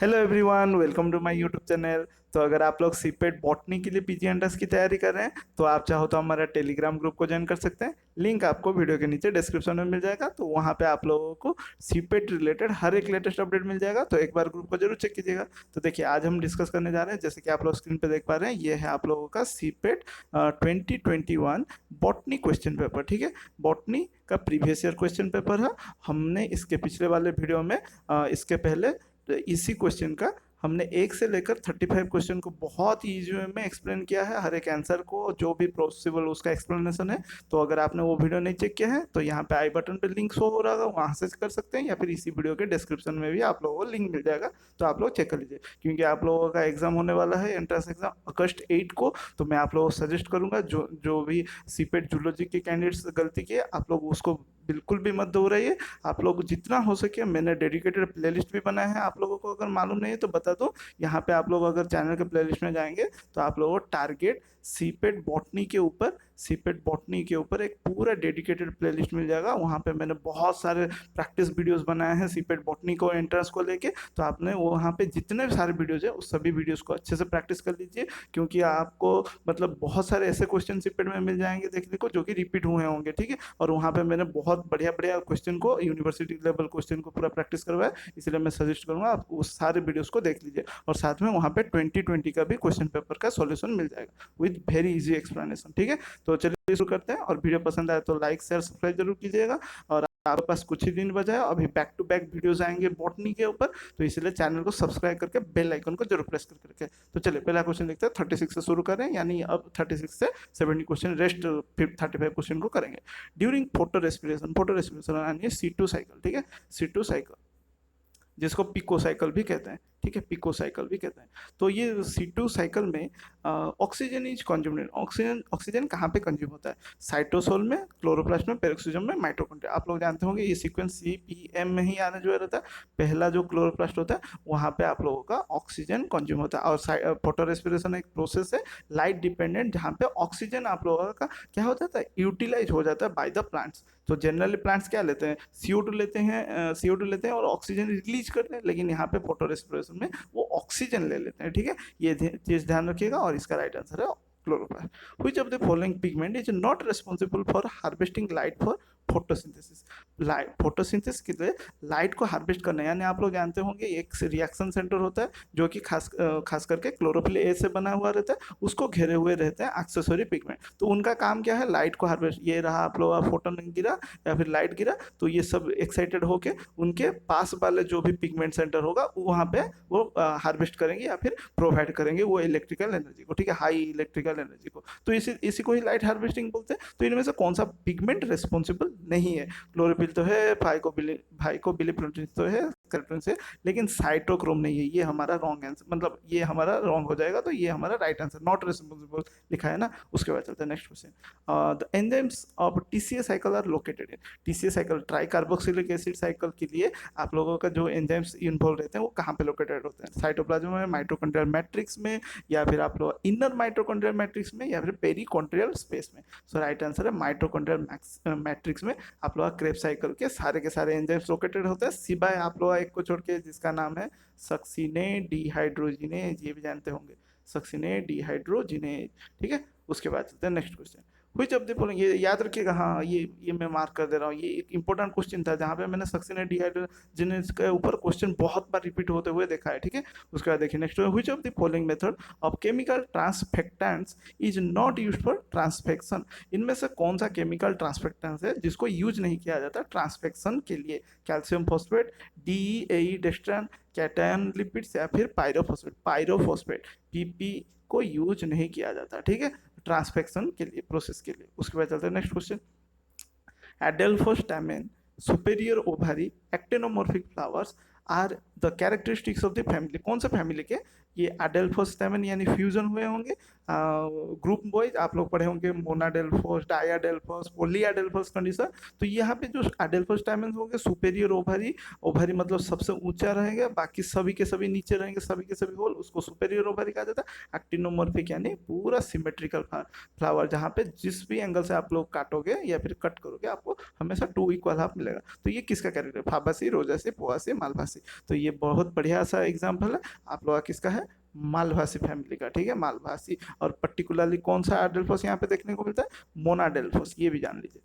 Hello everyone, welcome to my YouTube channel. तो अगर आप लोग सीपेट बॉटनी के लिए पीजी एंट्रेंस की तैयारी कर रहे हैं तो आप चाहो तो हमारा टेलीग्राम ग्रुप को ज्वाइन कर सकते हैं। लिंक आपको वीडियो के नीचे डिस्क्रिप्शन में मिल जाएगा। तो वहाँ पे आप लोगों को सीपेट रिलेटेड हर एक लेटेस्ट अपडेट मिल जाएगा। तो एक बार ग्रुप को जरूर चेक कीजिएगा। तो देखिए, आज हम डिस्कस करने जा रहे हैं, जैसे कि आप लोग स्क्रीन पे देख पा रहे हैं, ये है आप लोगों का सीपेट 2021 बॉटनी क्वेश्चन पेपर। ठीक है, बॉटनी का प्रीवियस ईयर क्वेश्चन पेपर है। हमने इसके पिछले वाले वीडियो में इसके पहले तो इसी क्वेश्चन का हमने 1 से लेकर 35 क्वेश्चन को बहुत ही ईजी वे में एक्सप्लेन किया है। हर एक आंसर को जो भी पॉसिबल उसका एक्सप्लेनेशन है। तो अगर आपने वो वीडियो नहीं चेक किया है तो यहाँ पे आई बटन पे लिंक शो हो रहा होगा, वहाँ से कर सकते हैं, या फिर इसी वीडियो के डिस्क्रिप्शन में भी आप लोगों को लिंक मिल जाएगा। तो आप लोग चेक कर लीजिए, क्योंकि आप लोगों का एग्जाम होने वाला है, एंट्रेंस एग्जाम अगस्त 8 को। तो मैं आप लोगों को सजेस्ट करूंगा, जो जो भी सीपेट जूलॉजी के कैंडिडेट्स गलती किए, आप लोग उसको बिल्कुल भी मत दोहराइए। आप लोग जितना हो सके, मैंने डेडिकेटेड प्लेलिस्ट भी बनाया है, आप लोगों को अगर मालूम नहीं है तो बता दो। यहाँ पे आप लोग अगर चैनल के प्लेलिस्ट में जाएंगे तो आप लोगों को टारगेट सीपेट बॉटनी के ऊपर एक पूरा डेडिकेटेड प्लेलिस्ट मिल जाएगा। वहाँ पे मैंने बहुत सारे प्रैक्टिस वीडियोस बनाए हैं सीपेट बॉटनी को एंट्रेंस को लेके। तो आपने वहाँ पे जितने भी सारे वीडियोज है उस सभी वीडियोस को अच्छे से प्रैक्टिस कर लीजिए, क्योंकि आपको मतलब बहुत सारे ऐसे क्वेश्चन सीपेट में मिल जाएंगे देखने को जो कि रिपीट हुए होंगे। ठीक है, और वहाँ पे मैंने बहुत बढ़िया बढ़िया क्वेश्चन को, यूनिवर्सिटी लेवल क्वेश्चन को पूरा प्रैक्टिस करवाया। इसलिए मैं सजेस्ट करूंगा आप उस सारे वीडियोस को देख लीजिए, और साथ में वहाँ पे 2020 का भी क्वेश्चन पेपर का सॉल्यूशन मिल जाएगा विद वेरी इजी एक्सप्लेनेशन। ठीक है, तो चलिए शुरू करते हैं। और वीडियो पसंद आए तो लाइक शेयर सब्सक्राइब जरूर कीजिएगा। और आपके पास कुछ ही दिन बचा है, अभी बैक टू बैक वीडियोस आएंगे बॉटनी के ऊपर। तो इसलिए चैनल को सब्सक्राइब करके बेल आइकन को जरूर प्रेस करके। तो चलिए पहला क्वेश्चन देखते हैं, 36 से शुरू करें, यानी अब 36 से 70 क्वेश्चन, रेस्ट 35 क्वेश्चन को करेंगे। ड्यूरिंग फोटो रेस्पिरेशन यानी C2 साइकिल। ठीक है, C2 साइकिल जिसको पिको साइकिल भी कहते हैं। ठीक है, पिको साइकिल भी कहते हैं। तो ये C2 साइकिल में oxygen is consumed. Oxygen oxygen कहाँ पे कंज्यूम होता है? साइटोसोल में, क्लोरोप्लास्ट में, पेरोक्सिजम में, माइटोकॉन्ड्रिया। आप लोग जानते होंगे ये सीक्वेंस CPM में ही आने जो रहता है। पहला जो क्लोरोप्लास्ट होता है वहाँ पे आप लोगों का ऑक्सीजन कंज्यूम होता है। और फोटो रेस्पिरेशन एक प्रोसेस है लाइट डिपेंडेंट, जहाँ पे ऑक्सीजन आप लोगों का क्या हो जाता है, यूटिलाइज हो जाता है बाय द प्लांट्स। तो जनरली प्लांट्स क्या लेते हैं, CO2 लेते हैं, CO2 लेते हैं और ऑक्सीजन रिलीज करते हैं। लेकिन यहाँ पे फोटो रेस्पिरेशन में वो ऑक्सीजन ले लेते हैं। ठीक है, ये चीज ध्यान रखिएगा। और इसका राइट आंसर है chloroplast. Which of the following pigment is not responsible for harvesting light for photosynthesis? Light photosynthesis के लिए लाइट को हार्वेस्ट करना, यानी आप लोग जानते होंगे एक रिएक्शन सेंटर होता है जो कि खास करके क्लोरोफिल ए से बना हुआ रहता है, उसको घेरे हुए रहते हैं एक्सेसरी पिगमेंट। तो उनका काम क्या है, लाइट को हार्वेस्ट। ये रहा आप लोग का फोटोन गिरा या फिर लाइट गिरा, तो ये सब एक्साइटेड होके उनके पास वाले जो भी पिगमेंट सेंटर होगा वहाँ पे वो हार्वेस्ट करेंगे या फिर प्रोवाइड करेंगे वो इलेक्ट्रिकल एनर्जी को। ठीक है, हाई इलेक्ट्रिकल एनर्जी को। तो इसी इसी को ही लाइट हार्वेस्टिंग बोलते हैं। तो इनमें से कौन सा पिगमेंट रिस्पॉन्सिबल नहीं है? क्लोरोफिल तो है, भाइकोबिलिप्रोटीन तो है, कैरोटीन से, लेकिन साइटोक्रोम नहीं है। ये हमारा रॉन्ग आंसर, मतलब ये हमारा रॉन्ग हो जाएगा। तो ये हमारा राइट आंसर, नॉट रिस्पॉन्सिबल लिखा है ना। उसके बाद चलते हैं next question. The enzymes of TCA cycle are located in. TCA cycle, tricarboxylic acid cycle के लिए आप लोगों का जो एंजाइम्स इन्वॉल्व रहते हैं वो कहाँ पे लोकेटेड होते हैं? साइटोप्लाज्म में, माइटोकॉन्ड्रियल मैट्रिक्स में, या फिर आप लोग इनर माइटोकॉन्ड्रियल मैट्रिक्स में, या फिर पेरिकॉन्ड्रियल स्पेस में? सो राइट आंसर है माइटोकॉन्ड्रियल मैट्रिक्स में आप लोग क्रेब साइकिल के सारे एंजाइम्स लोकेटेड होते हैं, सिवाय आप लोग एक को छोड़ के जिसका नाम है सक्सिनेट डिहाइड्रोजिनेज। ये भी जानते होंगे, सक्सिनेट डिहाइड्रोजिनेज। ठीक है, उसके बाद चलते हैं next question. Which of the following, ये याद रखिएगा, हाँ ये मैं मार्क कर दे रहा हूँ। ये एक इंपॉर्टेंट क्वेश्चन था जहाँ पे मैंने सक्सिनेट डिहाइड्रोजिनेज के ऊपर क्वेश्चन बहुत बार रिपीट होते हुए देखा है। ठीक है, उसके बाद देखिए next, which of the following method of chemical transfectants is not used for transfection? इनमें से कौन सा केमिकल ट्रांसफेक्टेंस है जिसको यूज नहीं किया जाता ट्रांसफेक्शन के लिए? Calcium phosphate, DEAE dextran, cation lipids, या फिर पायरोफॉस्फेट PP को यूज नहीं किया जाता। ठीक है, ट्रांसफेक्शन के लिए, प्रोसेस के लिए। उसके बाद चलते हैं next question. Adelphos stamen, superior ovary, actinomorphic flowers are the characteristics of the family. कौन से फैमिली के? ये अडेल्फोस स्टेमन यानी फ्यूजन हुए होंगे। ग्रुप वाइज आप लोग पढ़े होंगे, मोनाडेल्फोस, डायाडेल्फोस, पोलीडेल्फोस कंडीशन। तो यहाँ पे जो अडेल्फोस स्टेमन होंगे, सुपेरियर ओवरी, ओवरी मतलब सबसे ऊंचा रहेगा, बाकी सभी के सभी नीचे रहेंगे, सभी के सभी होल, उसको सुपेरियर ओवरी कहा जाता है। एक्टिनोमॉर्फिक यानी पूरा सिमेट्रिकल फ्लावर, जहाँ पे जिस भी एंगल से आप लोग काटोगे या फिर कट करोगे आपको हमेशा 2 इक्वल हाफ मिलेगा। तो ये किसका कैरेक्टर? फाबासी, रोजासी, पोआसी, मालभासी। तो ये ये बहुत बढ़िया सा एग्जाम्पल है आप लोगों का, किसका है, मालभासी फैमिली का, ठीक है, मालभासी। और पर्टिकुलरली कौन सा डेल्फोस यहाँ पे देखने को मिलता है, मोनाडेल्फोस, ये भी जान लीजिए,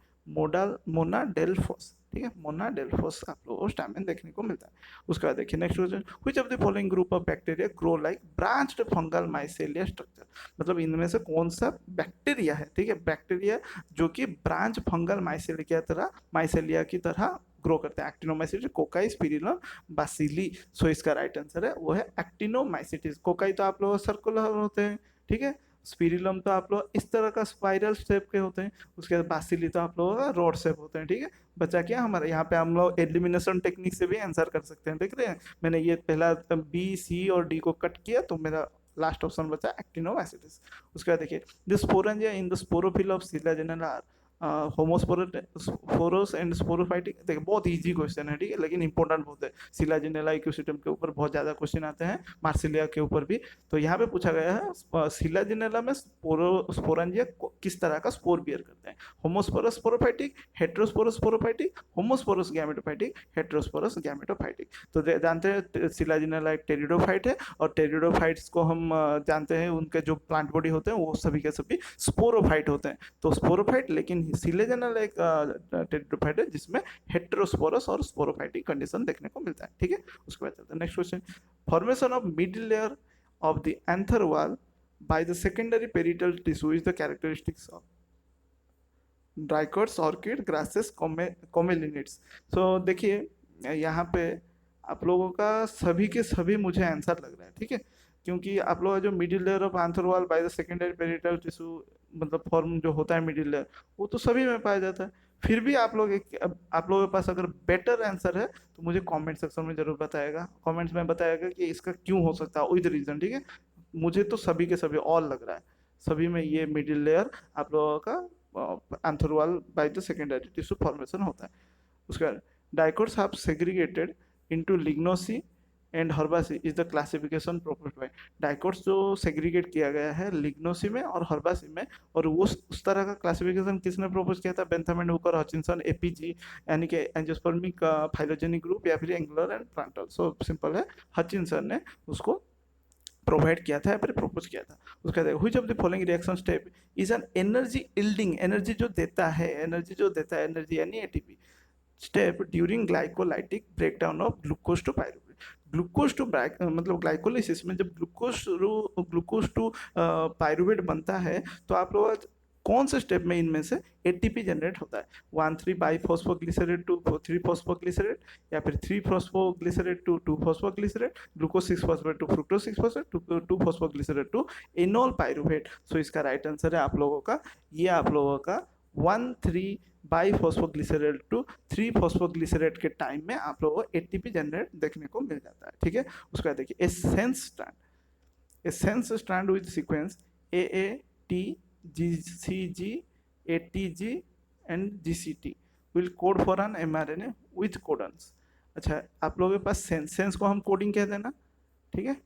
मोनाडेल्फोस, ठीक है, मोनाडेल्फोस आप लोगों को स्टैमेन देखने को मिलता है। उसके बाद देखिए next question, which of the following group of bacteria grow like branched fungal mycelia structure, मतलब इनमें से कौन सा बैक्टीरिया है, ठीक है, बैक्टीरिया जो कि ब्रांच फंगल माइसेलिया की तरह ग्रो करते हैं, एक्टिनोमाइसिटिस, कोकाई, स्पिरिलम, बासिली। सो इसका राइट आंसर है वो है एक्टिनोमाइसिटिस। कोकाई तो आप लोग सर्कुलर होते हैं, ठीक है, स्पिरिलम तो आप लोग इस तरह का स्पाइरल शेप के होते हैं, उसके बाद बासिली तो आप लोगों का रोड शेप होते हैं, ठीक है। बचा क्या हमारा, यहाँ पे हम लोग एलिमिनेशन टेक्निक से भी आंसर कर सकते हैं, देख रहे हैं, मैंने ये पहला बी सी और डी को कट किया तो मेरा लास्ट ऑप्शन बचा एक्टिनोमाइसिटिस। उसके बाद देखिए, the sporangia in the sporophyll of selaginella are homosporous and sporophytic. देखिए बहुत इजी क्वेश्चन है, ठीक है, लेकिन इंपॉर्टेंट बहुत है। सिलाजिनेला इकोसिस्टम के ऊपर बहुत ज़्यादा क्वेश्चन आते हैं, मार्सिलिया के ऊपर भी। तो यहाँ पे पूछा गया है सिलाजिनेला में स्पोरेंजिया किस तरह का स्पोर बियर करते हैं, homosporous sporophytic, heterosporous sporophytic, homosporous gametophytic, heterosporous gametophytic. तो जानते हैं सिलाजिनेला एक टेरिडोफाइट है, और टेरिडोफाइट्स को हम जानते हैं उनके जो प्लांट बॉडी होते हैं वो सभी के सभी स्पोरोफाइट होते हैं। तो स्पोरोफाइट, लेकिन सिलेजनल एक टेरिडोफाइट है जिसमें हेट्रोस्पोरस और स्पोरोफाइटिक कंडीशन देखने को मिलता है, ठीक है। उसके बाद चलते हैं next question, formation of middle layer of the anther wall by the secondary parietal tissue is the characteristics of dicots, orchid, grasses, commelinids. So देखिए यहाँ पे आप लोगों का सभी के सभी मुझे आंसर लग रहा है, ठीक है, क्योंकि आप लोगों का जो middle layer of anther wall by the secondary parietal tissue मतलब फॉर्म जो होता है मिडिल लेयर, वो तो सभी में पाया जाता है। फिर भी आप लोगों के पास अगर बेटर आंसर है तो मुझे कमेंट सेक्शन में जरूर बताएगा, कमेंट्स में बताएगा कि इसका क्यों हो सकता है विद रीजन, ठीक है। मुझे तो सभी के सभी ऑल लग रहा है, सभी में ये मिडिल लेयर आप लोगों का anther wall by the secondary tissue formation होता है। उसके बाद dicots have segregated into lignosae and herbaceae is the classification proposed by. Dicots जो सेग्रीगेट किया गया है लिग्नोसी में और हर्बासी में, और वो उस तरह का क्लासिफिकेशन किसने प्रपोज किया था, Bentham and Hooker, Hutchinson, APG, यानी कि एंजियोस्पर्मिक फाइलोजेनिक ग्रुप या फिर angular and plantar. So simple है, हचिंसन ने उसको प्रोवाइड किया था या फिर प्रपोज किया था। उसका देखो, which of the following reaction step is an energy yielding, energy जो देता है, एनर्जी यानी ATP step during glycolytic breakdown of glucose to pyruvate. Glucose to मतलब ग्लाइकोलिसिस में जब ग्लूकोज टू पायरुवेट बनता है तो आप लोग कौन से स्टेप में इनमें से एटीपी जनरेट होता है, 1,3 बाईफॉस्फोग्लिसरेट टू 3 फॉस्फोग्लिसरेट, या फिर 3 phosphoglycerate to 2 phosphoglycerate, glucose 6 phosphate to fructose 6 phosphate, 2 phosphoglycerate to enol pyruvate. So इसका राइट आंसर है आप लोगों का, ये आप लोगों का 1,3 बाईफॉस्फोग्लिसरेट टू 3 फॉस्फोग्लिसरेट के टाइम में आप लोगों को एटीपी जनरेट देखने को मिल जाता है, ठीक है। उसका देखिए a sense strand with sequence AAT GCG ATG and GCT will code for an mRNA with codons. अच्छा, आप लोगों के पास सेंस को हम कोडिंग कह देना, ठीक है,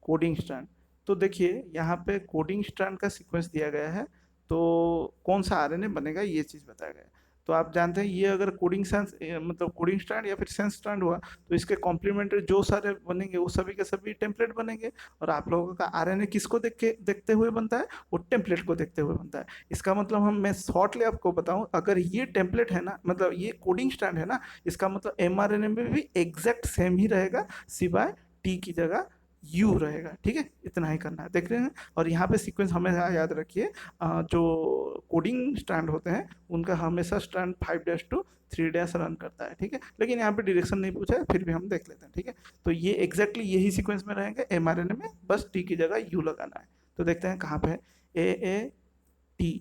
कोडिंग स्ट्रैंड। तो देखिए यहाँ पे कोडिंग स्ट्रैंड का सीक्वेंस दिया गया है, तो कौन सा आरएनए बनेगा ये चीज़ बताया गया है। तो आप जानते हैं ये अगर कोडिंग मतलब कोडिंग स्ट्रैंड या फिर सेंस स्ट्रैंड हुआ तो इसके कॉम्प्लीमेंट्री जो सारे बनेंगे वो सभी के सभी टेम्पलेट बनेंगे, और आप लोगों का आरएनए किसको देखते हुए बनता है, वो टेम्पलेट को देखते हुए बनता है। इसका मतलब मैं शॉर्टली आपको बताऊं, अगर ये टेम्पलेट है ना, मतलब ये कोडिंग स्ट्रैंड है ना, इसका मतलब एमआरएनए में भी एग्जैक्ट सेम ही रहेगा, सिवाय टी की जगह यू रहेगा, ठीक है, इतना ही करना है, देख रहे हैं। और यहाँ पे सीक्वेंस हमेशा याद रखिए, जो कोडिंग स्ट्रैंड होते हैं उनका हमेशा स्ट्रैंड 5' to 3' रन करता है, ठीक है, लेकिन यहाँ पे डायरेक्शन नहीं पूछा है, फिर भी हम देख लेते हैं, ठीक है। तो ये एग्जैक्टली यही सीक्वेंस में रहेंगे एमआरएनए में, बस टी की जगह यू लगाना है। तो देखते हैं कहाँ पे है, AAT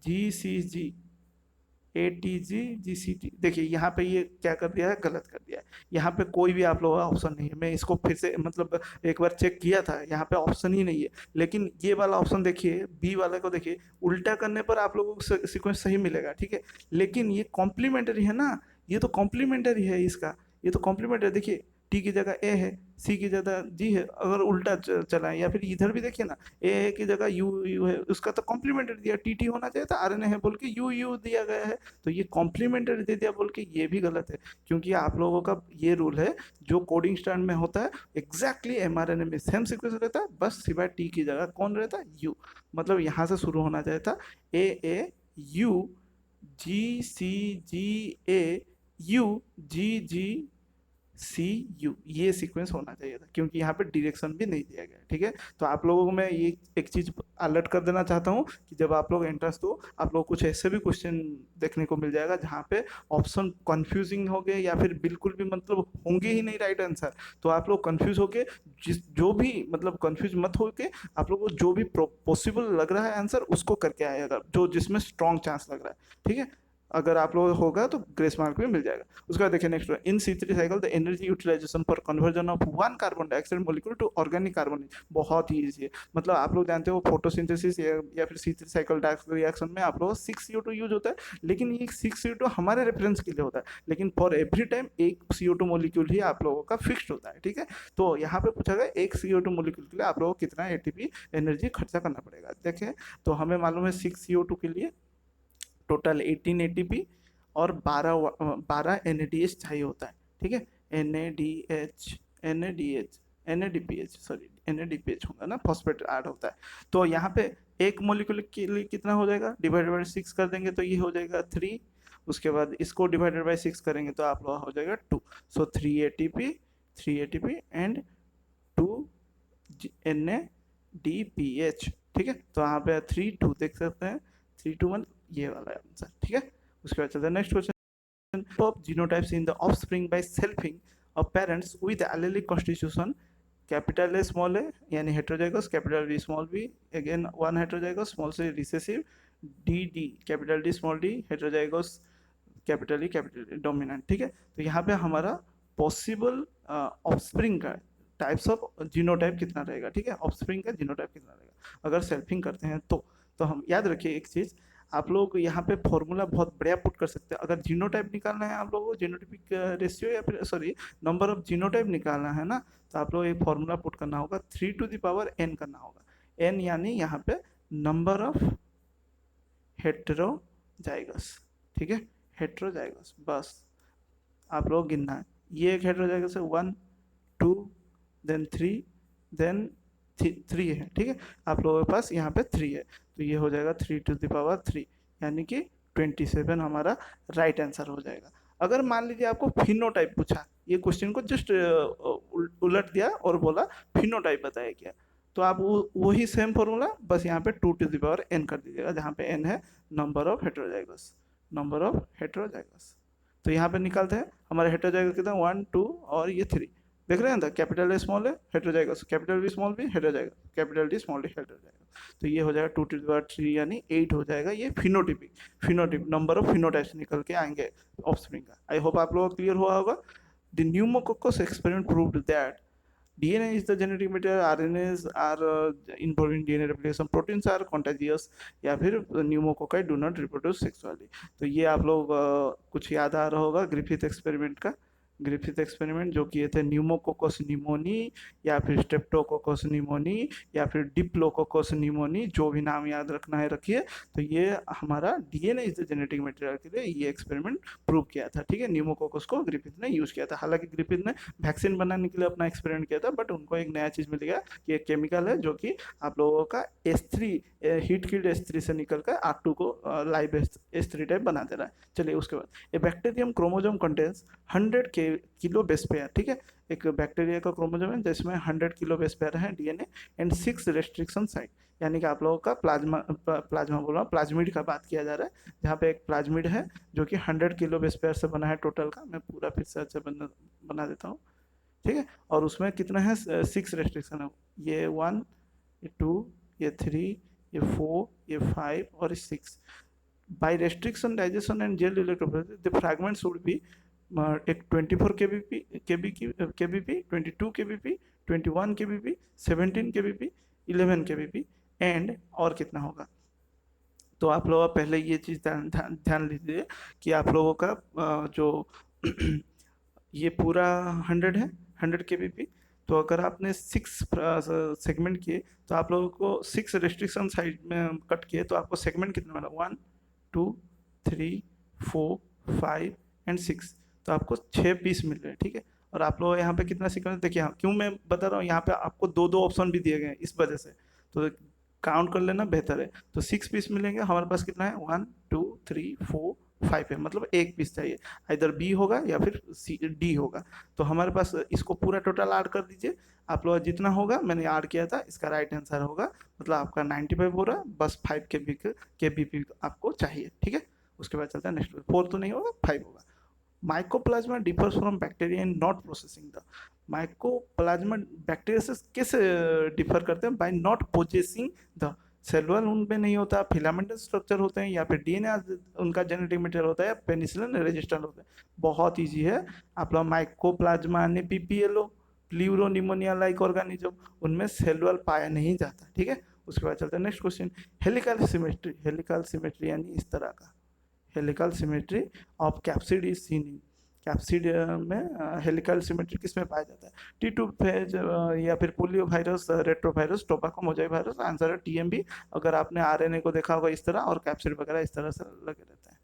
GCG ATG GCT। देखिए यहाँ पे ये क्या कर दिया है, गलत कर दिया है, यहाँ पे कोई भी आप लोगों का ऑप्शन नहीं है। मैं इसको फिर से मतलब एक बार चेक किया था, यहाँ पे ऑप्शन ही नहीं है, लेकिन ये वाला ऑप्शन देखिए, बी वाले को देखिए, उल्टा करने पर आप लोगों को सीक्वेंस सही मिलेगा, ठीक है, लेकिन ये कॉम्प्लीमेंट्री है ना, ये तो कॉम्प्लीमेंट्री है इसका, ये तो कॉम्प्लीमेंट्री। देखिए टी की जगह ए है सी की जगह जी है, अगर उल्टा चलाएं, या फिर इधर भी देखिए ना, ए की जगह यू है, उसका तो कॉम्प्लीमेंट्री दिया, टी होना चाहिए था, आरएनए है बोल के यू दिया गया है, तो ये कॉम्प्लीमेंट्री दे दिया बोल के ये भी गलत है, क्योंकि आप लोगों का ये रूल है जो कोडिंग स्टैंड में होता है एग्जैक्टली एमआरएनए में सेम सीक्वेंस रहता है, बस सिवाय टी की जगह कौन रहता है, यू। मतलब यहाँ से शुरू होना चाहिए था A U G C G A U G G C U, ये सीक्वेंस होना चाहिए था, क्योंकि यहाँ पे डायरेक्शन भी नहीं दिया गया है, ठीक है। तो आप लोगों को मैं ये एक चीज अलर्ट कर देना चाहता हूँ कि जब आप लोग एंट्रेंस दो, आप लोग कुछ ऐसे भी क्वेश्चन देखने को मिल जाएगा जहाँ पे ऑप्शन कंफ्यूजिंग हो गए, या फिर बिल्कुल भी मतलब होंगे ही नहीं राइट आंसर, तो आप लोग कंफ्यूज होके, जिस जो भी मतलब कंफ्यूज मत होके, आप लोग को जो भी पॉसिबल लग रहा है आंसर उसको करके आएगा, जो जिसमें स्ट्रॉन्ग चांस लग रहा है, ठीक है। अगर आप लोग होगा तो ग्रेस मार्क भी मिल जाएगा। उसके बाद देखिए next, in C3 cycle the energy utilization for conversion of one carbon dioxide molecule to organic carbon, बहुत ही ईजी है। मतलब आप लोग जानते हो फोटोसिंथेसिस या फिर C3 साइकिल रिएक्शन में आप लोग 6CO2 यूज होता है, लेकिन ये 6CO2 हमारे रेफरेंस के लिए होता है, लेकिन फॉर एवरी टाइम एक CO2 मॉलिक्यूल ही आप लोगों का फिक्स्ड होता है, ठीक है। तो यहाँ पे पूछा गया एक CO2 मॉलिक्यूल के लिए आप लोगों को कितना ATP एनर्जी खर्चा करना पड़ेगा। देखें तो हमें मालूम है 6CO2 के लिए टोटल 18 एटीपी और 12 NADH चाहिए होता है, ठीक है। NADH NADH NADPH, sorry NADPH होगा ना, फॉस्फेट ऐड होता है। तो यहाँ पे एक मोलिक्यूल के लिए कितना हो जाएगा, डिवाइडेड बाई 6 कर देंगे तो ये हो जाएगा 3, उसके बाद इसको डिवाइडेड बाई 6 करेंगे तो आप लोग हो जाएगा 2, सो 3 ATP एंड 2 NADPH, ठीक है। तो यहाँ पे 3 2 देख सकते हैं, 3 2 1 ये वाला है आंसर, ठीक है। उसके बाद चलते हैं next question, of genotypes in the offspring by selfing of parents with allelic constitution capital A small a यानी heterozygous, capital B small b, again one heterozygous, small c recessive, D capital D small d heterozygous, capital E dominant, ठीक है। तो यहाँ पे हमारा possible offspring का types of genotype कितना रहेगा, ठीक है, ऑफस्प्रिंग का जीनोटाइप कितना रहेगा अगर सेल्फिंग करते हैं तो हम याद रखिए एक चीज़, आप लोग यहाँ पे फॉर्मूला बहुत बढ़िया पुट कर सकते हैं। अगर जीनोटाइप निकालना है आप लोगों को, जीनोटाइपिक रेशियो या फिर सॉरी नंबर ऑफ जीनोटाइप निकालना है ना, तो आप लोग एक फॉर्मूला पुट करना होगा, 3 to the power n करना होगा। n यानी यहाँ पे नंबर ऑफ हेटेरोजाइगस, ठीक है, हेटेरोजाइगस, बस आप लोग गिनना है। ये एक हेटेरोजाइगस है, 1 2 देन 3 देन 3 है, ठीक है। आप लोगों के पास यहाँ पे 3 है, तो ये हो जाएगा 3 to the power 3, यानी कि 27 हमारा राइट आंसर हो जाएगा। अगर मान लीजिए आपको फिनोटाइप पूछा, ये क्वेश्चन को जस्ट उलट दिया और बोला फिनोटाइप बताया क्या, तो आप वही सेम फॉर्मूला बस यहाँ पे 2 to the power n कर दीजिएगा, जहाँ पे n है number of heterozygous, number of heterozygous. तो यहाँ पे निकालते हैं हमारे हेटेरोजाइगस कितना, 1 2 और ये 3, देख रहे हैं ना, कैपिटल ए स्मॉल है heterozygous, capital B small b heterozygous, capital D small d heterozygous. तो ये हो जाएगा 2 to the power 3 यानी 8 हो जाएगा, ये फिनोटिप नंबर ऑफ फिनोटाइप्स निकल के आएंगे ऑफस्प्रिंग का। आई होप आप लोगों को क्लियर हुआ होगा। The pneumococcus experiment proved that DNA is the genetic material, RNAs are involved in DNA replication, proteins are contagious, या फिर pneumococci do not reproduce sexually. तो ये आप लोग कुछ याद आ रहा होगा ग्रिफिथ एक्सपेरिमेंट का, ग्रिफिथ एक्सपेरिमेंट जो किए थे न्यूमोकोकस निमोनी या फिर स्ट्रेप्टोकोकस निमोनी या फिर डिप्लोकोकस निमोनी, जो भी नाम याद रखना है रखिए। तो ये हमारा DNA is the genetic material के लिए ये एक्सपेरिमेंट प्रूव किया था, ठीक है। न्यूमोकोकस को ग्रिफिथ ने यूज किया था, हालांकि ग्रिफिथ ने वैक्सीन बनाने के लिए अपना एक्सपेरिमेंट किया था, बट उनको एक नया चीज़ मिल गया कि एक केमिकल है जो कि आप लोगों का S3 हीट किल्ड S3 से निकल कर R2 को लाइव S3 टाइप बना दे रहा है। चलिए उसके बाद ए bacterium chromosome contains 100 kilo base pair, ठीक है। एक बैक्टीरिया का क्रोमोजोम है जिसमें 100 किलो बेस पेयर है DNA एंड 6 रेस्ट्रिक्शन साइट, यानी कि आप लोगों का प्लाज्मा बोल रहा हूँ, प्लाज्मिड का बात किया जा रहा है, जहाँ पे एक प्लाज्मिड है जो कि 100 किलो बेस पेयर से बना है टोटल का, मैं पूरा फिर से अच्छे बना देता हूँ, ठीक है। और उसमें कितना है 6 रेस्ट्रिक्शन है, ये 1 ये 2 ये 3 ये 4 ये 5 और ये 6। By restriction digestion and gel electrophoresis the fragments would be एक 24 kbp 22 kbp 21 kbp 17 kbp 11 kbp and और कितना होगा। तो आप लोग पहले ये चीज़ ध्यान लीजिए कि आप लोगों का जो ये पूरा 100 है 100 kbp, तो अगर आपने 6 सेगमेंट किए तो आप लोगों को 6 रेस्ट्रिक्शन साइड में कट किए तो आपको सेगमेंट कितना मिला, 1 2 3 4 5 एंड 6, तो आपको 6 पीस मिल रहे हैं, ठीक है। और आप लोग यहाँ पे कितना सीक्वेंस देखिए, क्यों मैं बता रहा हूँ, यहाँ पे आपको दो दो ऑप्शन भी दिए गए हैं इस वजह से, तो काउंट कर लेना बेहतर है। तो 6 पीस मिलेंगे, हमारे पास कितना है, 1 2 3 4 5 है, मतलब एक पीस चाहिए, इधर बी होगा या फिर सी डी होगा। तो हमारे पास इसको पूरा टोटल ऐड कर दीजिए, आप लोग जितना होगा मैंने ऐड किया था, इसका राइट आंसर होगा, मतलब आपका 95 हो रहा है, बस 5 के बी पी आपको चाहिए, ठीक है। उसके बाद चलता है नेक्स्ट, 4 तो नहीं होगा, 5 होगा। Mycoplasma differs from bacteria in not processing the, mycoplasma bacteria से कैसे डिफर करते हैं, by not possessing the, cellular उनमें नहीं होता, फिलामेंटल स्ट्रक्चर होते हैं, या फिर डीएनए उनका जेनेटिक मटेरियल होता है, या पेनिसिलिन रेजिस्टेंट होता है। बहुत इजी है, आप लोग माइकोप्लाज्मा ने PPLO, pleuro pneumonia like organism, उनमें सेलुलर पाया नहीं जाता, ठीक है। उसके बाद चलते हैं next question, helical symmetry, helical symmetry यानी इस तरह का, helical symmetry of capsid is seen in, capsid में हेलिकल सिमेट्री किस में पाया जाता है, T2 फेज या फिर polio virus, retrovirus, tobacco Mosaic virus, answer है टीएमबी। अगर आपने आरएनए को देखा होगा इस तरह, और कैप्सिड वगैरह इस तरह से लगे रहते हैं,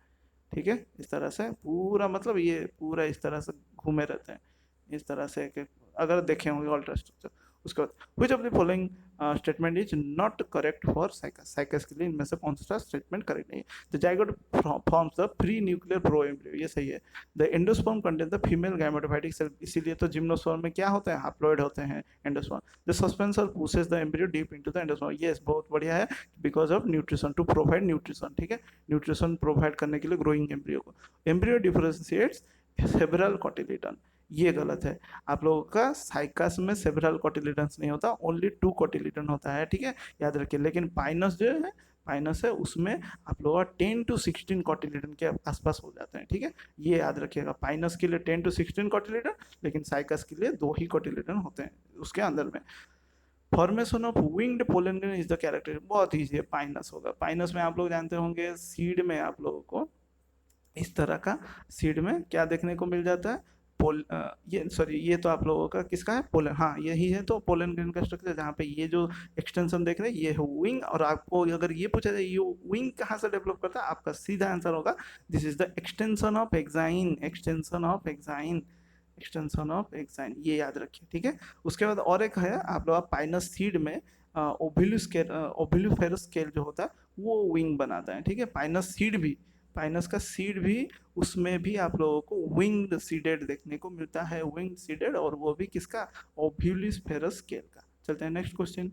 ठीक है। इस तरह से पूरा, मतलब ये पूरा इस तरह से घूमे रहते हैं, इस तरह से अगर देखे होंगे अल्ट्रा स्ट्रक्चर। उसके बाद which of the following statement is not correct for cycas, cycas के लिए इनमें से कौन सा स्टेटमेंट करेक्ट नहीं है। The zygote forms the pre nuclear proembryo, ये सही है। The endosperm contain the female gametophytic cell, इसीलिए तो जिम्नोस्पर्म में क्या होते हैं, हैप्लॉइड होते हैं endosperm. The suspensor pushes the embryo deep into the endosperm, yes बहुत बढ़िया है, because of nutrition, to provide nutrition, ठीक है, न्यूट्रिशन प्रोवाइड करने के लिए ग्रोइंग एम्ब्रियो को। एम्ब्रियो डिफरेंशिएट्स सेवरल कोटिलेडन, ये गलत है, आप लोगों का साइकस में सेवरल कोटिलेडन्स नहीं होता, ओनली 2 कोटिलेडन होता है, ठीक है, याद रखिए। लेकिन पाइनस जो है, पाइनस है, उसमें आप लोगों का 10 to 16 कोटिलेडन के आसपास हो जाते हैं, ठीक है, ये याद रखिएगा। पाइनस के लिए 10 to 16 कोटिलेडन, लेकिन साइकस के लिए 2 ही कोटिलेडन होते हैं उसके अंदर में। Formation of winged pollen grain is the character, बहुत ईजी है, पाइनस होगा। पाइनस में आप लोग जानते होंगे, सीड में आप लोगों को इस तरह का, सीड में क्या देखने को मिल जाता है, ये सॉरी, ये तो आप लोगों का किसका है, पोलन, हाँ यही है, तो पोलन ग्रेन का स्ट्रक्चर, जहाँ पे ये जो एक्सटेंशन देख रहे हैं ये है विंग, और आपको अगर ये पूछा जाए ये विंग कहाँ से डेवलप करता है, आपका सीधा आंसर होगा this is the extension of exine, extension of exine, extension of exine, ये याद रखिए, ठीक है। उसके बाद और एक है, आप लोग पाइनस सीड में ओभिलुस्केल, ओभिलुफेरस स्केल जो होता है वो विंग बनाता है, ठीक है। पाइनस सीड भी, पाइनस का सीड भी, उसमें भी आप लोगों को विंग्ड सीडेड देखने को मिलता है, विंग्ड सीडेड, और वो भी किसका, ओव्यूलिस्फेरस स्केल का। चलते हैं next question,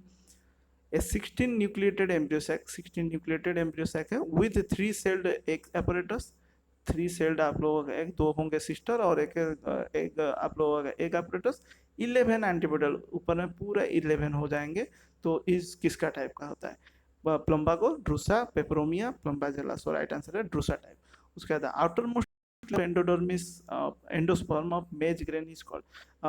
A 16 nucleated embryo sac, 16 nucleated embryo sac है with 3 celled egg apparatus, 3 celled आप लोगों का एक, 2 होंगे सिस्टर और एक आप लोगों का एग apparatus, 11 एंटीबॉडल, ऊपर में पूरा 11 हो जाएंगे, तो इस किसका टाइप का होता है, प्लम्बागो, ड्रूसा, पेपरोमिया, प्लम्बाजेला, सो राइट आंसर है ड्रूसा टाइप। उसके बाद outer most endodermis endosperm of मेज ग्रेन इज कॉल्ड,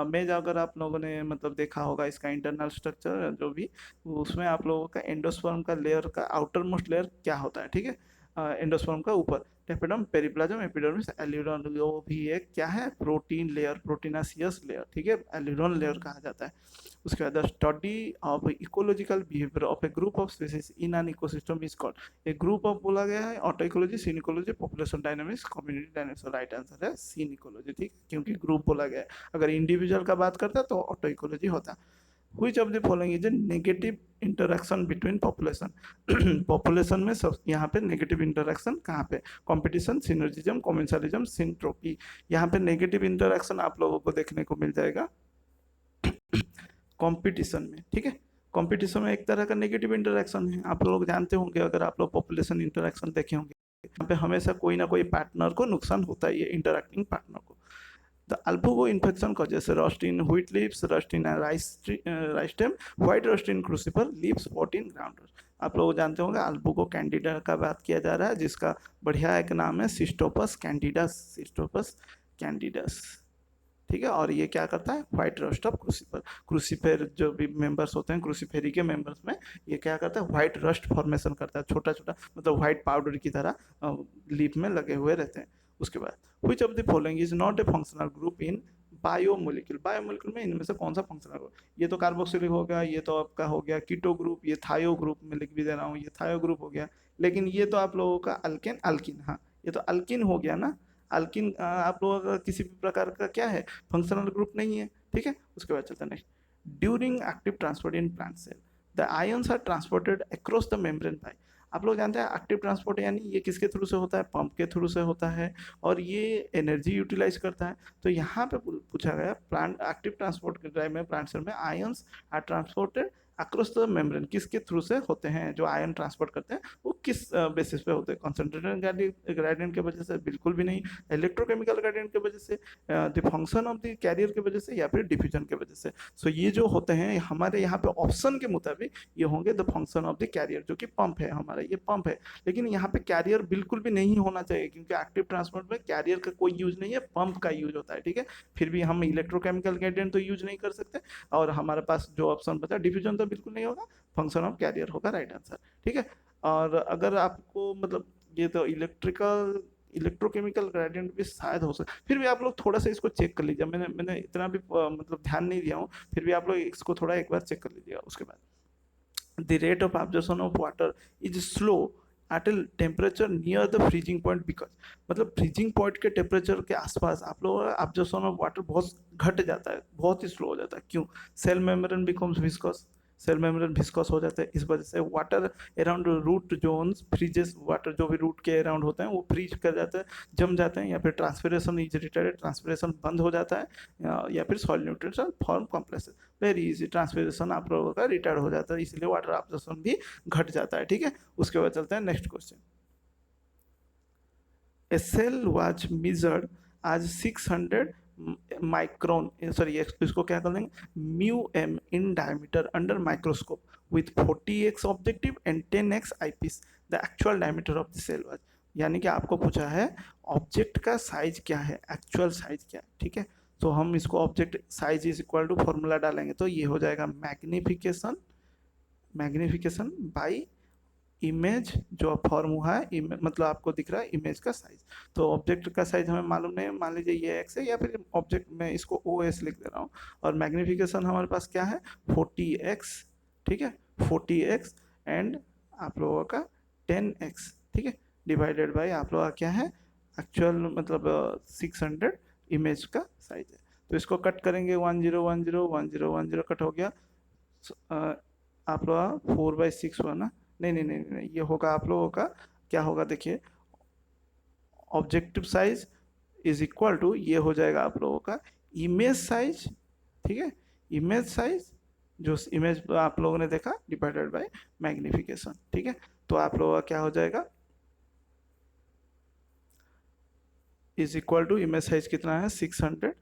मेज अगर आप लोगों ने मतलब देखा होगा इसका इंटरनल स्ट्रक्चर जो भी, उसमें आप लोगों का एंडोस्पर्म का लेयर का आउटर मोस्ट लेयर क्या होता है, ठीक है, एंडोस्पर्म का ऊपर टेपिडम, पेरिप्लाज्म, एपिडर्मिस, एल्यूरोन, वो भी एक क्या है, प्रोटीन लेयर, प्रोटीनासियस लेयर, ठीक है, एल्यूरोन लेयर कहा जाता है। उसके बाद study of ecological behaviour of a group of species in an ecosystem is called, एक ग्रुप ऑफ बोला गया है, autecology, synecology, population dynamics, community dynamics, right answer है सीन इकोलॉजी, ठीक, क्योंकि ग्रुप बोला गया है। अगर इंडिविजुअल का बात करता तो ऑटो इकोलॉजी होता। Which of the following is a negative interaction between population, population में सब यहाँ पे नेगेटिव इंटरेक्शन कहाँ पे, कंपटीशन, सिनर्जिज्म, कॉमेंसलिज्म, सिंट्रोपी, यहाँ पे नेगेटिव इंटरेक्शन आप लोगों को देखने को मिल जाएगा कंपटीशन में, ठीक है। कंपटीशन में एक तरह का नेगेटिव इंटरेक्शन है, आप लोग जानते होंगे, अगर आप लोग पॉपुलेशन इंटरेक्शन देखे होंगे, यहाँ पे हमेशा कोई ना कोई पार्टनर को नुकसान होता है, ये इंटरेक्टिंग पार्टनर को। The albugo infection causes rust in wheat leaves, rust in rice stem, white rust in crucifer, leaf spot in ground rust। आप लोग जानते होंगे अल्बुगो कैंडिडा का बात किया जा रहा है, जिसका बढ़िया एक नाम है सिस्टोपस कैंडिडस, सिस्टोपस कैंडिडस, ठीक है। और ये क्या करता है, व्हाइट रस्ट ऑफ क्रूसीफर, क्रूसीफेर जो भी मेंबर्स होते हैं क्रूसीफेरी के मेंबर्स में, ये क्या करता है, व्हाइट रस्ट फॉर्मेशन करता है, छोटा छोटा मतलब व्हाइट पाउडर की तरह लीफ में लगे हुए रहते हैं। उसके बाद which of the following is not a functional group in biomolecule में इनमें से कौन सा फंक्शनल ग्रुप, ये तो कार्बोक्सिलिक हो गया, ये तो आपका हो गया कीटो ग्रुप, ये थायो ग्रुप में लिख भी दे रहा हूँ, ये थायो ग्रुप हो गया। लेकिन ये तो आप लोगों का अल्केन अल्किन, हाँ ये तो अल्किन हो गया ना। अल्किन आप लोगों का किसी भी प्रकार का क्या है, फंक्शनल ग्रुप नहीं है, ठीक है। उसके बाद चलते हैं next. During active transport in plant cell the ions are transported across the membrane by, आप लोग जानते हैं एक्टिव ट्रांसपोर्ट यानी ये किसके थ्रू से होता है, पंप के थ्रू से होता है, और ये एनर्जी यूटिलाइज करता है। तो यहाँ पे पूछा गया प्लांट एक्टिव ट्रांसपोर्ट के ड्राइव में प्लांट सेल में ions are transported across the membrane, किसके थ्रू से होते हैं, जो आयन ट्रांसपोर्ट करते हैं वो किस बेसिस पे होते हैं, कंसंट्रेटेड ग्रेडियंट की वजह से, बिल्कुल भी नहीं। इलेक्ट्रोकेमिकल ग्रेडियंट की वजह से, the function of the carrier की वजह से, या फिर डिफ्यूजन की वजह से। सो ये जो होते हैं हमारे यहाँ पे ऑप्शन के मुताबिक ये होंगे the function of the carrier, जो कि पंप है हमारा, ये पंप है। लेकिन यहाँ पे कैरियर बिल्कुल भी नहीं होना चाहिए, क्योंकि एक्टिव ट्रांसपोर्ट में कैरियर का कोई यूज नहीं है, पंप का यूज होता है, ठीक है। फिर भी हम इलेक्ट्रोकेमिकल ग्रेडियंट तो यूज नहीं कर सकते, और हमारे पास जो ऑप्शन बचा डिफ्यूजन तो बिल्कुल नहीं होगा, फंक्शन ऑफ कैरियर होगा राइट आंसर, ठीक है। और अगर आपको मतलब ये तो इलेक्ट्रोकेमिकल ग्रेडियंट भी शायद हो सकता, फिर भी आप लोग थोड़ा सा इसको चेक कर लीजिए, मैंने इतना भी मतलब ध्यान नहीं दिया हूँ, फिर भी आप लोग इसको थोड़ा एक बार चेक कर लीजिएगा। उसके बाद the rate of observation of water is slow eight a temperature near the freezing point, because मतलब फ्रीजिंग पॉइंट के टेम्परेचर के आसपास आप लोग ऑब्जर्वेशन ऑफ वाटर बहुत घट जाता है, बहुत ही स्लो हो जाता है, क्यों, cell membrane becomes viscous, cell membrane viscous हो जाता है, इस वजह से water around root zones freezes, water जो भी रूट के अराउंड होते हैं वो फ्रीज कर जाते हैं, जम जाते हैं, या फिर ट्रांसपिरेशन इज रिटायर्ड, ट्रांसपिरेशन बंद हो जाता है, या फिर soil nutrients form complexes, very easy, transpiration आप लोगों का रिटायर्ड हो जाता है, इसलिए वाटर ऑब्जर्वेशन भी घट जाता है, ठीक है। उसके बाद चलते हैं next question. A cell was measured as 600 micron, sorry इसको क्या कर देंगे, mu m in diameter under microscope with 40x objective and 10x eyepiece, the actual diameter of the cell was, यानी कि आपको पूछा है ऑब्जेक्ट का साइज क्या है, एक्चुअल साइज क्या है, ठीक है। तो हम इसको object size is equal to formula डालेंगे, तो ये हो जाएगा मैग्निफिकेशन, मैग्निफिकेशन बाई इमेज, जो फॉर्म हुआ है मतलब आपको दिख रहा है इमेज का साइज। तो ऑब्जेक्ट का साइज हमें मालूम नहीं है, मान लीजिए ये एक्स है, या फिर ऑब्जेक्ट में इसको ओ एस लिख दे रहा हूँ, और मैग्निफिकेशन हमारे पास क्या है 40x, ठीक है, 40x एंड आप लोगों का 10x, ठीक है, डिवाइडेड बाई आप लोगों का क्या है एक्चुअल मतलब 600 इमेज का साइज है। तो इसको कट करेंगे 10101010 कट हो गया, आप लोग 4/6 हुआ ना, नहीं, ये होगा आप लोगों का क्या होगा, देखिए objective size is equal to, ये हो जाएगा आप लोगों का इमेज साइज, ठीक है, इमेज साइज जो इमेज आप लोगों ने देखा डिवाइडेड बाय मैग्निफिकेशन, ठीक है। तो आप लोगों का क्या हो जाएगा, is equal to image size कितना है 600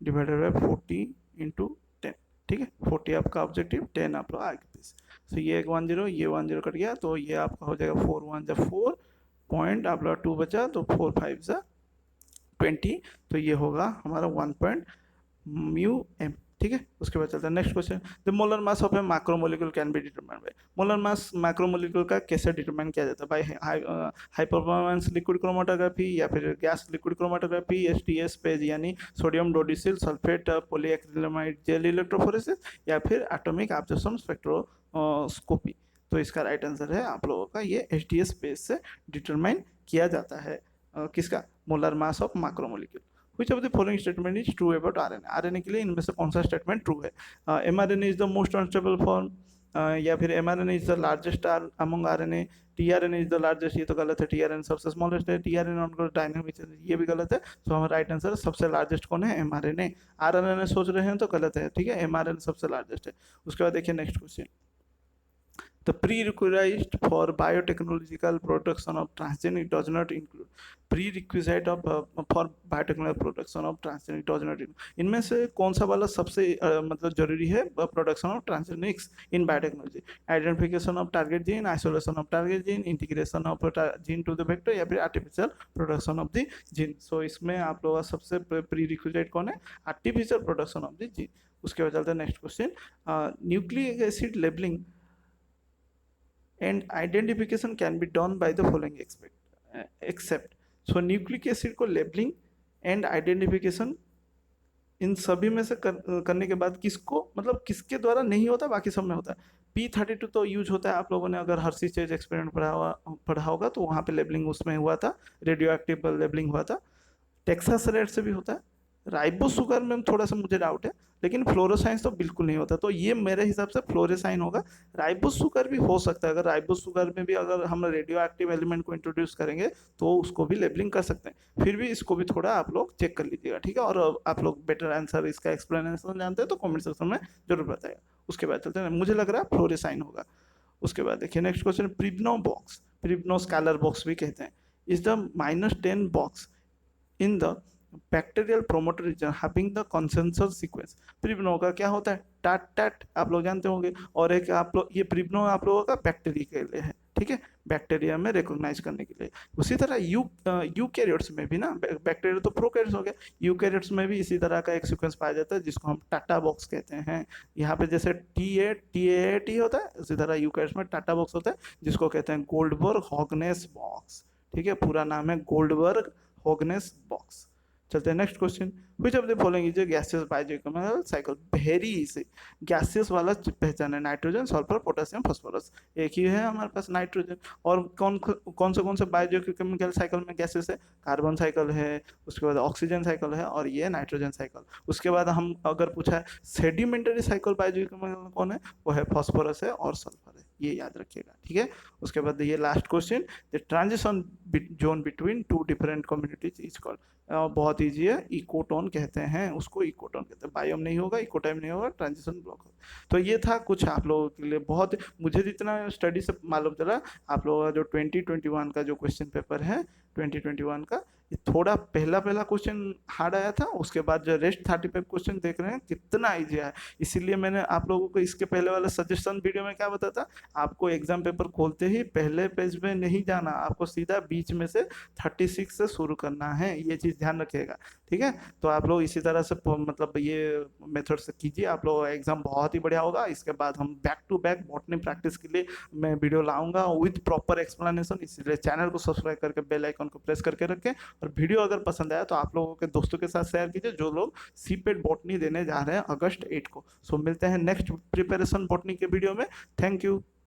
डिवाइडेड बाय 40 × 10, ठीक है, 40 आपका ऑब्जेक्टिव, 10 आप लोग आगे पीस, तो ये 10 ये 10 कट गया, तो ये आपका हो जाएगा 4 1 जा 4 पॉइंट, आप लोग 2 बचा, तो 4 5 जा 20, तो ये होगा हमारा 1 पॉइंट म्यू एम, ठीक है। उसके बाद चलता है next question, the molar mass of a macromolecule can be determined by, molar mass macromolecule का कैसे डिटरमाइन किया जाता है, by high performance liquid chromatography, या फिर gas liquid chromatography, STS page यानी sodium dodecyl sulphate polyacrylamide gel electrophoresis, या फिर एटॉमिक ऑब्जर्वेशन स्पेक्ट्रोस्कोपी। तो इसका राइट आंसर है आप लोगों का ये एसटीएस पेज से डिटरमाइन किया जाता है किसका, molar mass of macromolecule. Which of the following statement is true about RNA? RNA के लिए इनमें से कौन सा स्टेटमेंट ट्रू है, mRNA is the most unstable form, या फिर mRNA is the largest among RNA, tRNA is the largest, ये तो गलत है, tRNA सबसे स्मॉलेस्ट है, tRNA नॉन डायनेमिक, ये भी गलत है। तो हमारा राइट आंसर सबसे लार्जेस्ट कौन है, mRNA। RNA सोच रहे हैं तो गलत है, ठीक है, mRNA सबसे लार्जेस्ट है। उसके बाद देखिए next question, the prerequisite for biotechnological production of transgenic does not include, prerequisite of for biotechnological production of transgenic does not include, इनमें से कौन सा वाला सबसे मतलब जरूरी है production of transgenics in biotechnology, identification of target gene, isolation of target gene, integration of gene to the vector, या फिर artificial production of the gene. So इसमें आप लोगों का सबसे प्रीरिक्विजिट कौन है, artificial production of the gene. उसके बाद चलते हैं next question, nucleic acid labelling and identification can be done by the following except, so nucleic acid को labeling and identification इन सभी में से करने के बाद किसको मतलब किसके द्वारा नहीं होता, बाकी सब में होता है। P32 तो यूज होता है, आप लोगों ने अगर हर्सी चेज एक्सपेरिमेंट पढ़ा होगा तो वहाँ पे लेबलिंग उसमें हुआ था, रेडियो एक्टिव लेबलिंग हुआ था। टेक्सास रेड से भी होता है। राइबो शुगर में थोड़ा सा मुझे डाउट है, लेकिन फ्लोरोसाइंस तो बिल्कुल नहीं होता, तो ये मेरे हिसाब से फ्लोरेसाइन होगा। राइबो शुगर भी हो सकता है, अगर राइबो शुगर में भी अगर हम रेडियो एक्टिव एलिमेंट को इंट्रोड्यूस करेंगे तो उसको भी लेबलिंग कर सकते हैं। फिर भी इसको भी थोड़ा आप लोग चेक कर लीजिएगा, ठीक है। और आप लोग बेटर आंसर इसका एक्सप्लेनेशन जानते हैं तो कमेंट सेक्शन में जरूर बताएगा। उसके बाद चलते हैं, मुझे लग रहा है फ्लोरेसाइन होगा। उसके बाद देखिए next question, Pribnow box, Pribnow Schaller box भी कहते हैं, is the -10 box in the bacterial promoter region having the consensus sequence. Pribnow का क्या होता है, टाट टाट आप लोग जानते होंगे, और एक आप लोग ये प्रिब्नो आप लोगों का बैक्टीरिया के लिए है, ठीक है, बैक्टीरिया में रिकॉग्नाइज करने के लिए। उसी तरह यूकैरियोट्स में भी ना, बैक्टीरिया तो प्रोकैरियोट्स हो गया, यूकैरियोट्स में भी इसी तरह का एक सीक्वेंस पाया जाता है जिसको हम टाटा बॉक्स कहते हैं। यहाँ पे जैसे टी होता है, उसी तरह यूकैरियोट्स में टाटा बॉक्स होता है जिसको कहते हैं गोल्डबर्ग हॉगनेस बॉक्स, ठीक है, पूरा नाम है गोल्डबर्ग हॉगनेस बॉक्स। चलते हैं next question, which of the following is a gaseous biochemical cycle. Very easy, gaseous वाला पहचान है, नाइट्रोजन सल्फर पोटेशियम फास्फोरस, एक ही है हमारे पास नाइट्रोजन। और कौन से बायोकेमिकल साइकिल में गैसेस है, कार्बन साइकिल है, उसके बाद ऑक्सीजन साइकिल है, और ये नाइट्रोजन साइकिल। उसके बाद हम अगर पूछा है सेडिमेंटरी साइकिल बायोकेमिकल कौन है, वो है फास्फोरस है और सल्फर है, ये याद रखिएगा, ठीक है। उसके बाद ये last question, the transition zone between two different communities is called. बहुत ईजी है, इकोटोन कहते हैं उसको, इकोटोन कहते हैं। बायोम नहीं होगा, इको टाइम नहीं होगा, ट्रांजिशन ब्लॉक होगा। तो ये था कुछ आप लोगों के लिए, बहुत मुझे जितना स्टडी से मालूम चला, आप लोगों का जो 2021 का जो क्वेश्चन पेपर है 2021 का, ये थोड़ा पहला पहला क्वेश्चन हार्ड आया था, उसके बाद जो रेस्ट 35 क्वेश्चन देख रहे हैं कितना ईजी आया। इसीलिए मैंने आप लोगों को इसके पहले वाले सजेशन वीडियो में क्या बताया था, आपको एग्जाम पेपर खोलते ही पहले पेज में नहीं जाना, आपको सीधा बीच में से 36 से शुरू करना है, ये चीज़ ध्यान रखिएगा, ठीक है। तो आप लोग इसी तरह से मतलब ये मेथड से कीजिए, आप लोग एग्जाम बहुत ही बढ़िया होगा। इसके बाद हम back to back botany practice के लिए मैं वीडियो लाऊंगा विद प्रॉपर एक्सप्लेनेशन, इसलिए चैनल को सब्सक्राइब करके बेल आइकन को प्रेस करके रखें। और वीडियो अगर पसंद आया तो आप लोगों के दोस्तों के साथ शेयर कीजिए जो लोग सीपेट बॉटनी देने जा रहे हैं अगस्त 8 को। सो मिलते हैं नेक्स्ट प्रिपरेशन बॉटनी के वीडियो में। Thank you.